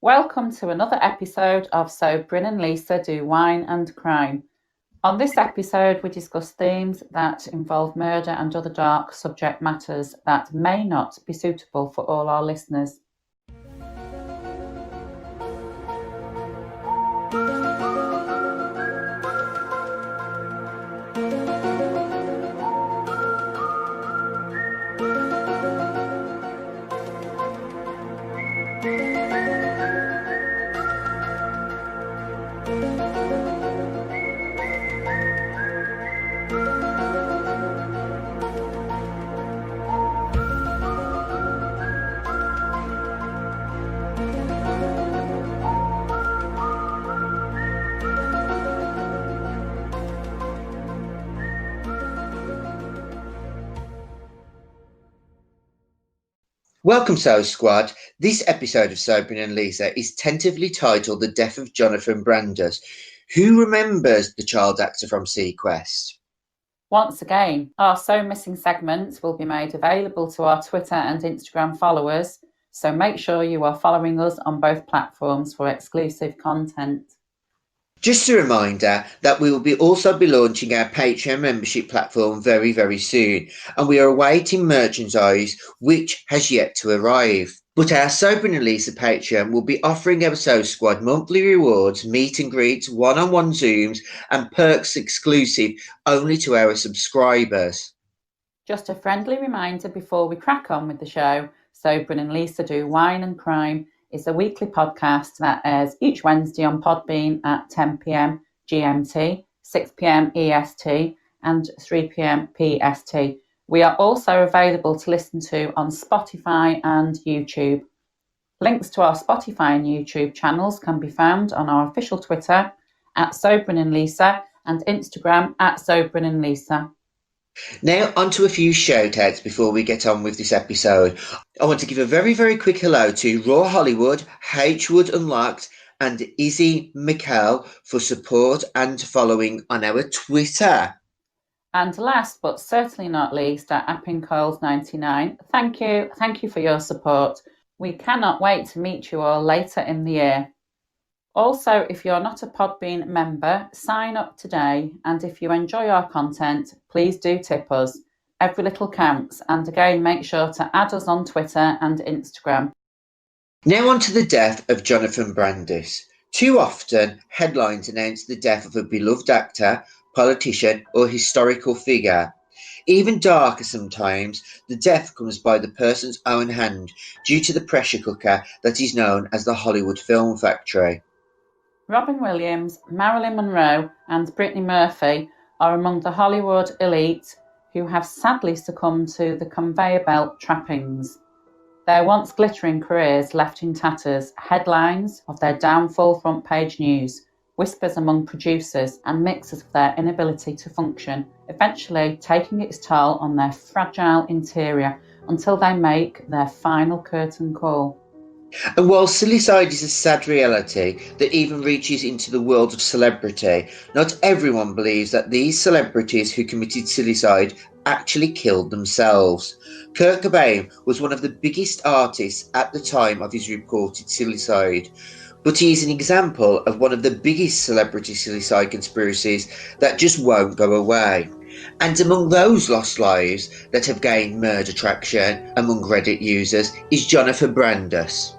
Welcome to another episode of So Bryn and Lisa Do Wine and Crime. On this episode, we discuss themes that involve murder and other dark subject matters that may not be suitable for all our listeners. Welcome, So Squad. This episode of So Bryn and Lisa is tentatively titled The Death of Jonathan Brandis. Who remembers the child actor from SeaQuest? Once again, our So Missing segments will be made available to our Twitter and Instagram followers, so make sure you are following us on both platforms for exclusive content. Just a reminder that we will also be launching our Patreon membership platform very, very soon, and we are awaiting merchandise which has yet to arrive. But our So Bryn and Lisa Patreon will be offering our So Squad monthly rewards, meet and greets, one-on-one Zooms, and perks exclusive only to our subscribers. Just a friendly reminder before we crack on with the show, So Bryn and Lisa Do Wine and Crime is a weekly podcast that airs each Wednesday on Podbean at 10 p.m. GMT, 6 p.m. EST, and 3 p.m. PST. We are also available to listen to on Spotify and YouTube. Links to our Spotify and YouTube channels can be found on our official Twitter at So Bryn and Lisa and Instagram at So Bryn and Lisa. Now, on to a few shout-outs before we get on with this episode. I want to give a very, very quick hello to Raw Hollywood, H Wood Unlocked, and Izzy McCall for support and following on our Twitter. And last but certainly not least, at AppinColes99, thank you for your support. We cannot wait to meet you all later in the year. Also, if you're not a Podbean member, sign up today, and if you enjoy our content, please do tip us. Every little counts, and again, make sure to add us on Twitter and Instagram. Now on to the death of Jonathan Brandis. Too often, headlines announce the death of a beloved actor, politician, or historical figure. Even darker sometimes, the death comes by the person's own hand due to the pressure cooker that is known as the Hollywood Film Factory. Robin Williams, Marilyn Monroe, and Brittany Murphy are among the Hollywood elite who have sadly succumbed to the conveyor belt trappings. Their once glittering careers left in tatters, headlines of their downfall front page news, whispers among producers, and mixes of their inability to function, eventually taking its toll on their fragile interior until they make their final curtain call. And while suicide is a sad reality that even reaches into the world of celebrity, not everyone believes that these celebrities who committed suicide actually killed themselves. Kurt Cobain was one of the biggest artists at the time of his reported suicide, but he is an example of one of the biggest celebrity suicide conspiracies that just won't go away. And among those lost lives that have gained murder traction among Reddit users is Jonathan Brandis.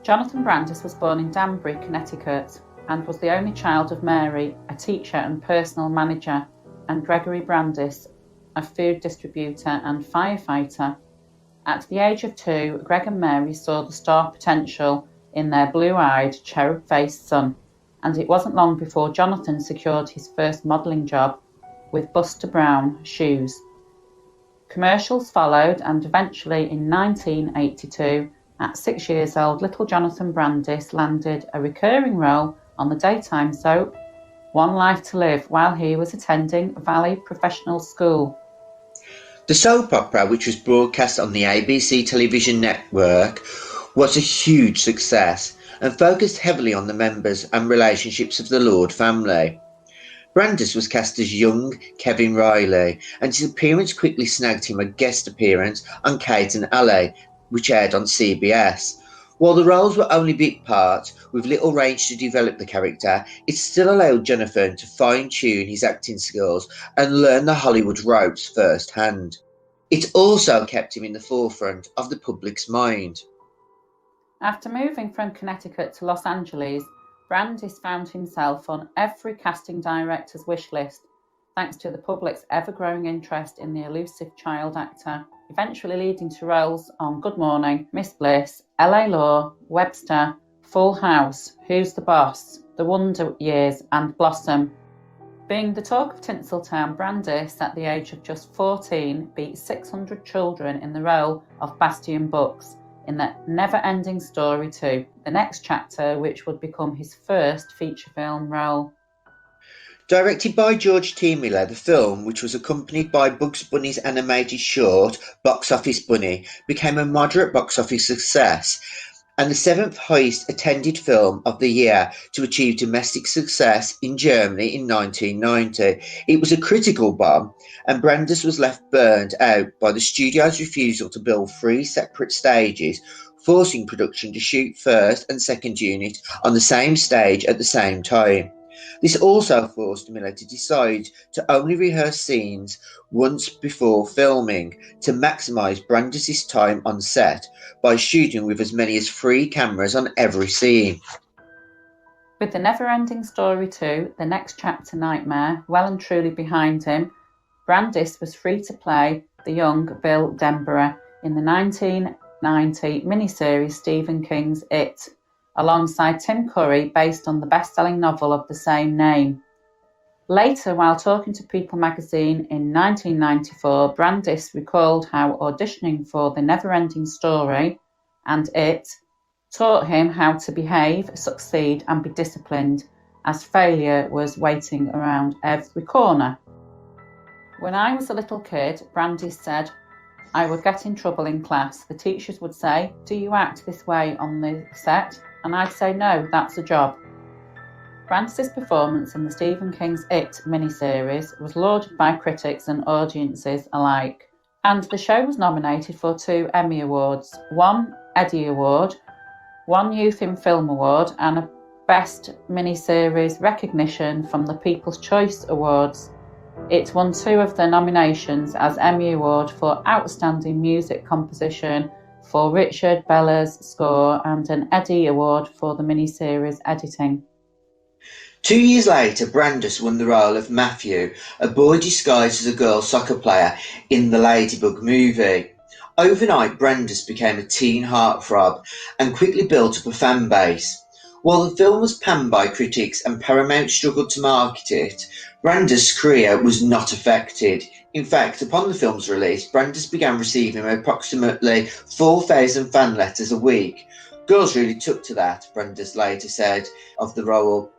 Jonathan Brandis was born in Danbury, Connecticut, and was the only child of Mary, a teacher and personal manager, and Gregory Brandis, a food distributor and firefighter. At the age of 2, Greg and Mary saw the star potential in their blue-eyed, cherub-faced son, and it wasn't long before Jonathan secured his first modelling job with Buster Brown shoes. Commercials followed, and eventually in 1982, at 6 years old, little Jonathan Brandis landed a recurring role on the daytime soap One Life to Live while he was attending Valley Professional School. The soap opera, which was broadcast on the ABC television network, was a huge success and focused heavily on the members and relationships of the Lord family. Brandis was cast as young Kevin Riley, and his appearance quickly snagged him a guest appearance on Kate and Alley, which aired on CBS. While the roles were only bit parts, with little range to develop the character, it still allowed Jonathan to fine-tune his acting skills and learn the Hollywood ropes firsthand. It also kept him in the forefront of the public's mind. After moving from Connecticut to Los Angeles, Brandis found himself on every casting director's wish list, thanks to the public's ever-growing interest in the elusive child actor, eventually leading to roles on Good Morning, Miss Bliss, LA Law, Webster, Full House, Who's the Boss, The Wonder Years, and Blossom. Being the talk of Tinseltown, Brandis, at the age of just 14, beat 600 children in the role of Bastian Bucks in the NeverEnding Story II, the next chapter which would become his first feature film role. Directed by George T. Miller, the film, which was accompanied by Bugs Bunny's animated short, Box Office Bunny, became a moderate box office success and the seventh highest attended film of the year to achieve domestic success in Germany in 1990. It was a critical bomb, and Brandis was left burned out by the studio's refusal to build 3 separate stages, forcing production to shoot first and second unit on the same stage at the same time. This also forced Miller to decide to only rehearse scenes once before filming to maximise Brandis' time on set by shooting with as many as 3 cameras on every scene. With the NeverEnding Story II, the next chapter Nightmare, well and truly behind him, Brandis was free to play the young Bill Denborough in the 1990 miniseries Stephen King's It, alongside Tim Curry, based on the best-selling novel of the same name. Later, while talking to People magazine in 1994, Brandis recalled how auditioning for the NeverEnding Story and It taught him how to behave, succeed, and be disciplined, as failure was waiting around every corner. When I was a little kid, Brandis said, I would get in trouble in class. The teachers would say, do you act this way on the set? And I'd say, no, that's a job. Brandis' performance in the Stephen King's It miniseries was lauded by critics and audiences alike, and the show was nominated for 2 Emmy Awards, 1 Eddie Award, 1 Youth in Film Award, and a Best Miniseries recognition from the People's Choice Awards. It won 2 of the nominations as Emmy Award for Outstanding Music Composition for Richard Beller's score and an Eddie Award for the miniseries editing. 2 years later, Brandis won the role of Matthew, a boy disguised as a girl soccer player in the Ladybug movie. Overnight, Brandis became a teen heartthrob and quickly built up a fan base. While the film was panned by critics and Paramount struggled to market it, Brandis' career was not affected. In fact, upon the film's release, Brandis began receiving approximately 4,000 fan letters a week. Girls really took to that, Brandis later said of the role.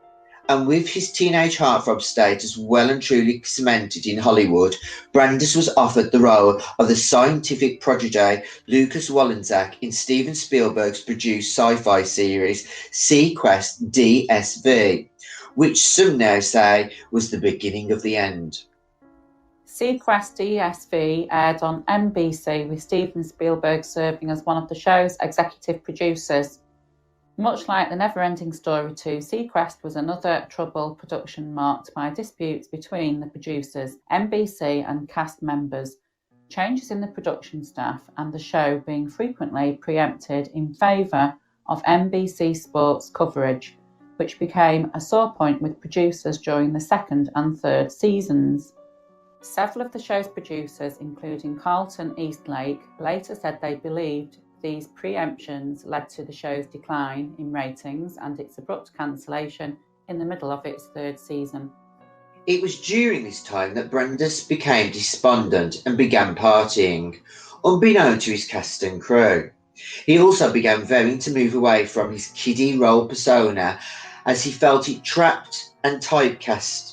And with his teenage heartthrob status well and truly cemented in Hollywood, Brandis was offered the role of the scientific prodigy Lucas Wollensak in Steven Spielberg's produced sci-fi series SeaQuest DSV, which some now say was the beginning of the end. SeaQuest DSV aired on NBC, with Steven Spielberg serving as one of the show's executive producers. Much like the NeverEnding Story II, SeaQuest was another troubled production marked by disputes between the producers, NBC, and cast members, changes in the production staff, and the show being frequently preempted in favour of NBC Sports coverage, which became a sore point with producers during the 2nd and 3rd seasons. Several of the show's producers, including Carlton Eastlake, later said they believed these preemptions led to the show's decline in ratings and its abrupt cancellation in the middle of its 3rd season. It was during this time that Brandis became despondent and began partying, unbeknown to his cast and crew. He also began vowing to move away from his kiddie role persona as he felt it trapped and typecast.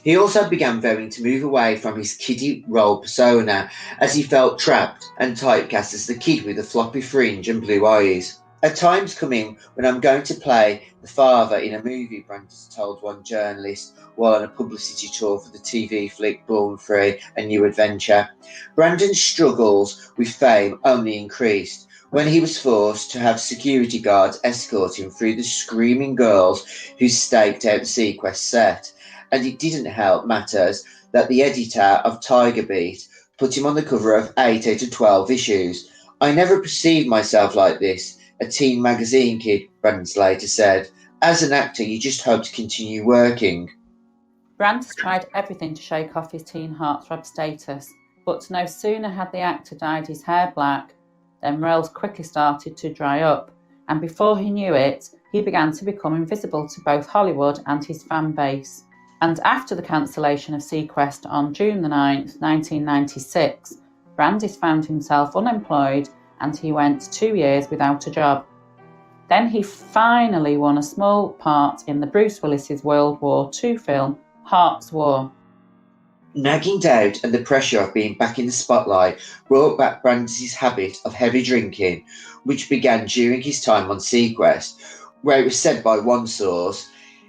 He also began vowing to move away from his kiddie role persona as he felt trapped and typecast as the kid with the floppy fringe and blue eyes. A time's coming when I'm going to play the father in a movie, Brandis told one journalist while on a publicity tour for the TV flick Born Free, A New Adventure. Brandon's struggles with fame only increased, when he was forced to have security guards escort him through the screaming girls who staked out the SeaQuest set. And it didn't help matters that the editor of Tiger Beat put him on the cover of 8 out of 12 issues. I never perceived myself like this, a teen magazine kid, Brandis later said. As an actor, you just hope to continue working. Brandis tried everything to shake off his teen heartthrob status, but no sooner had the actor dyed his hair black than roles quickly started to dry up, and before he knew it, he began to become invisible to both Hollywood and his fan base. And after the cancellation of SeaQuest on June 9, 1996, Brandis found himself unemployed and he went 2 years without a job. Then he finally won a small part in the Bruce Willis's World War II film, Heart's War. Nagging doubt and the pressure of being back in the spotlight brought back Brandis' habit of heavy drinking, which began during his time on SeaQuest, where it was said by one source,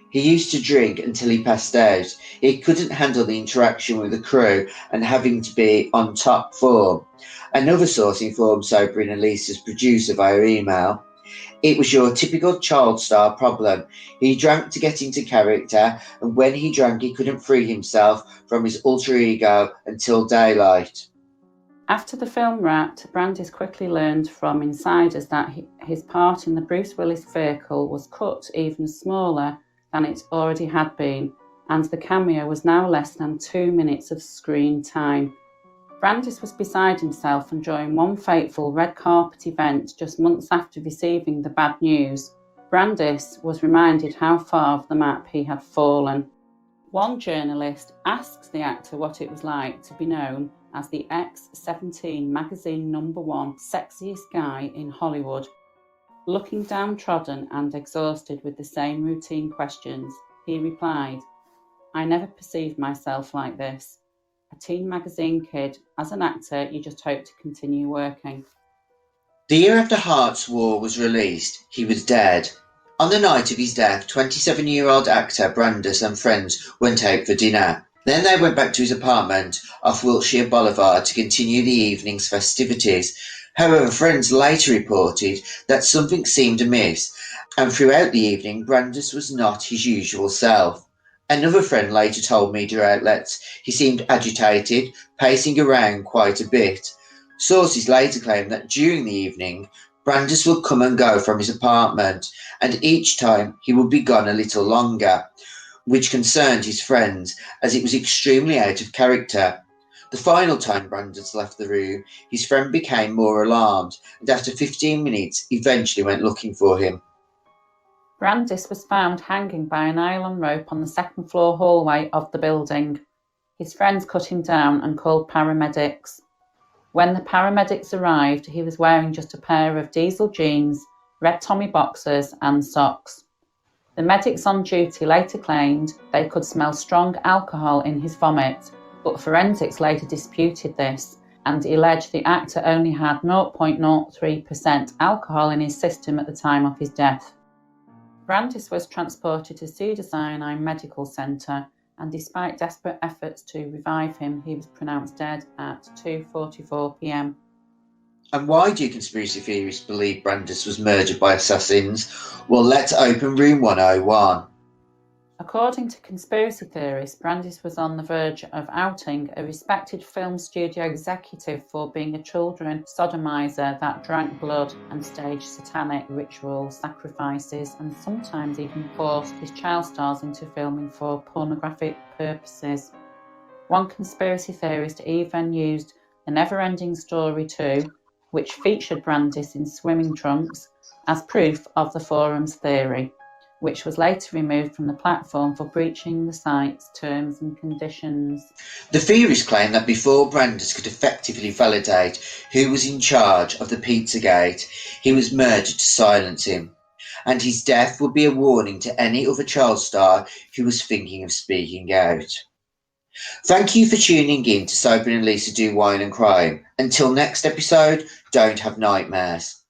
he used to drink until he passed out. He couldn't handle the interaction with the crew and having to be on top form. Another source informed sobering Elisa's producer via email, it was your typical child star problem. He drank to get into character, and when he drank, he couldn't free himself from his alter ego until daylight. After the film wrapped, Brandis quickly learned from insiders that his part in the Bruce Willis vehicle was cut even smaller than it already had been, and the cameo was now less than 2 minutes of screen time. Brandis was beside himself enjoying one fateful red carpet event just months after receiving the bad news. Brandis was reminded how far off the map he had fallen. One journalist asks the actor what it was like to be known as the X-17 magazine #1 sexiest guy in Hollywood. Looking downtrodden and exhausted with the same routine questions, he replied, I never perceived myself like this. A teen magazine kid, as an actor, you just hope to continue working. The year after Heart's War was released, he was dead. On the night of his death, 27-year-old actor Brandis and friends went out for dinner. Then they went back to his apartment off Wilshire Boulevard to continue the evening's festivities. However, friends later reported that something seemed amiss, and throughout the evening, Brandis was not his usual self. Another friend later told media outlets he seemed agitated, pacing around quite a bit. Sources later claimed that during the evening, Brandis would come and go from his apartment, and each time he would be gone a little longer, which concerned his friends, as it was extremely out of character. The final time Brandis left the room, his friend became more alarmed, and after 15 minutes eventually went looking for him. Brandis was found hanging by a nylon rope on the second-floor hallway of the building. His friends cut him down and called paramedics. When the paramedics arrived, he was wearing just a pair of diesel jeans, red Tommy boxers and socks. The medics on duty later claimed they could smell strong alcohol in his vomit, but forensics later disputed this and alleged the actor only had 0.03% alcohol in his system at the time of his death. Brandis was transported to Cedars-Sinai Medical Center, and despite desperate efforts to revive him, he was pronounced dead at 2:44 p.m. And why do conspiracy theorists believe Brandis was murdered by assassins? Well, let's open room 101. According to conspiracy theorists, Brandis was on the verge of outing a respected film studio executive for being a children sodomizer that drank blood and staged satanic rituals, sacrifices, and sometimes even forced his child stars into filming for pornographic purposes. One conspiracy theorist even used the NeverEnding Story II, which featured Brandis in swimming trunks, as proof of the forum's theory, which was later removed from the platform for breaching the site's terms and conditions. The theorists claim that before Brandis could effectively validate who was in charge of the Pizzagate, he was murdered to silence him, and his death would be a warning to any other child star who was thinking of speaking out. Thank you for tuning in to Sober and Lisa Do Wine and Crime. Until next episode, don't have nightmares.